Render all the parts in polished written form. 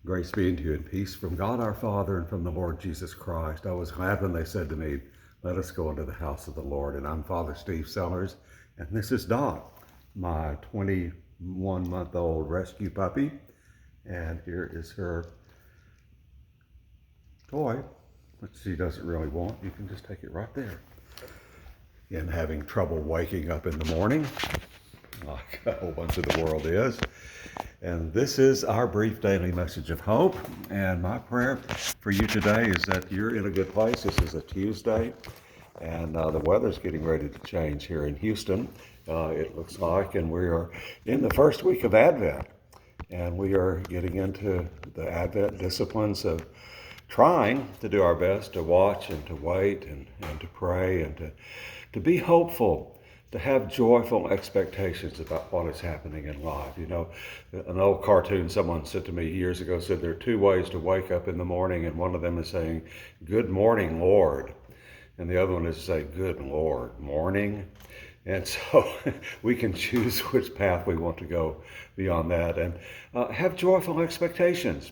Grace be unto you and peace from God our Father and from the Lord Jesus Christ. I was glad when they said to me, let us go into the house of the Lord. And I'm Father Steve Sellers, and this is Dot, my 21-month-old rescue puppy. And here is her toy, which she doesn't really want. You can just take it right there. And having trouble waking up in the morning, like a whole bunch of the world is. And this is our brief daily message of hope. And my prayer for you today is that you're in a good place. This is a Tuesday, and the weather's getting ready to change here in Houston, it looks like, and we are in the first week of Advent. And we are getting into the Advent disciplines of trying to do our best to watch and to wait and to pray and to be hopeful, to have joyful expectations about what is happening in life. You know, an old cartoon someone said to me years ago said there are two ways to wake up in the morning, and one of them is saying, "Good morning, Lord." And the other one is to say, "Good Lord, morning." And so we can choose which path we want to go beyond that, and have joyful expectations.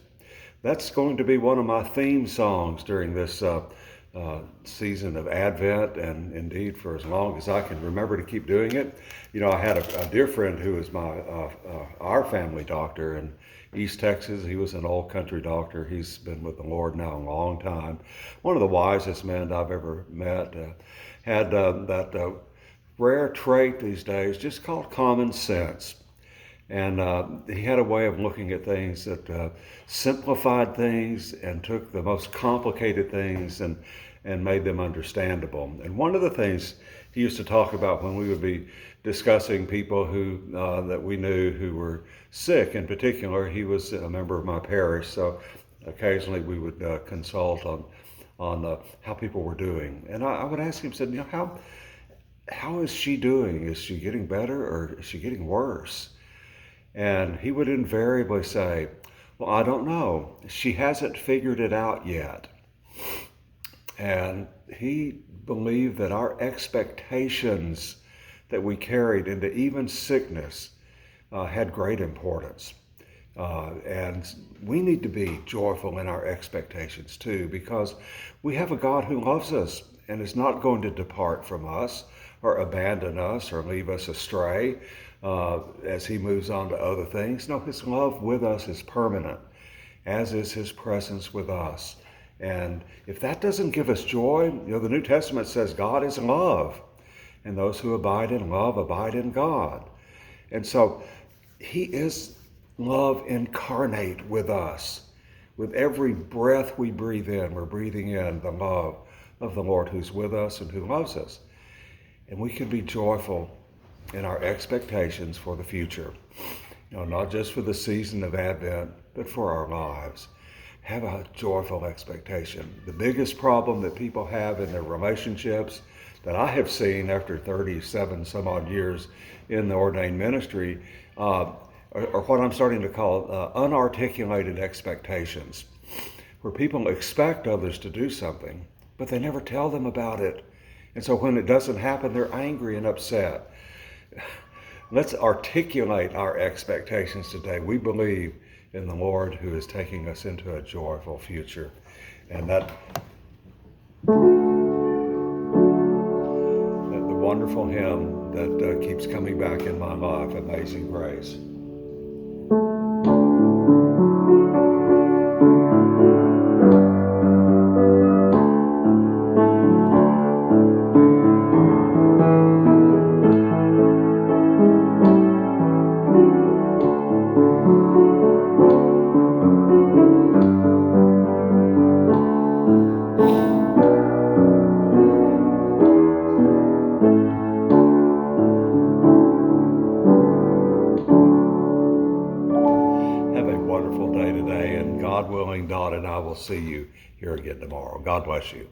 That's going to be one of my theme songs during this season of Advent, and indeed for as long as I can remember to keep doing it. You know, I had a dear friend who was our family doctor in East Texas. He was an old country doctor. He's been with the Lord now a long time. One of the wisest men I've ever met. Had that rare trait these days just called common sense. And he had a way of looking at things that simplified things and took the most complicated things and made them understandable. And one of the things he used to talk about when we would be discussing people who that we knew who were sick in particular, he was a member of my parish, so occasionally we would consult on how people were doing. And I would ask him, said, you know, how is she doing? Is she getting better or is she getting worse? And he would invariably say, well, I don't know. She hasn't figured it out yet. And he believed that our expectations that we carried into even sickness had great importance. And we need to be joyful in our expectations too, because we have a God who loves us and is not going to depart from us or abandon us or leave us astray as he moves on to other things. No, his love with us is permanent, as is his presence with us. And if that doesn't give us joy, you know, the New Testament says God is love, and those who abide in love abide in God. And so he is love incarnate with us. With every breath we breathe in, we're breathing in the love of the Lord who's with us and who loves us. And we can be joyful in our expectations for the future. You know, not just for the season of Advent, but for our lives. Have a joyful expectation. The biggest problem that people have in their relationships that I have seen after 37 some odd years in the ordained ministry are what I'm starting to call unarticulated expectations, where people expect others to do something, but they never tell them about it. And so when it doesn't happen, they're angry and upset. Let's articulate our expectations today. We believe in the Lord who is taking us into a joyful future. And that the wonderful hymn that keeps coming back in my life, Amazing Grace. Have a wonderful day today, and God willing, Dot and I will see you here again tomorrow. God bless you.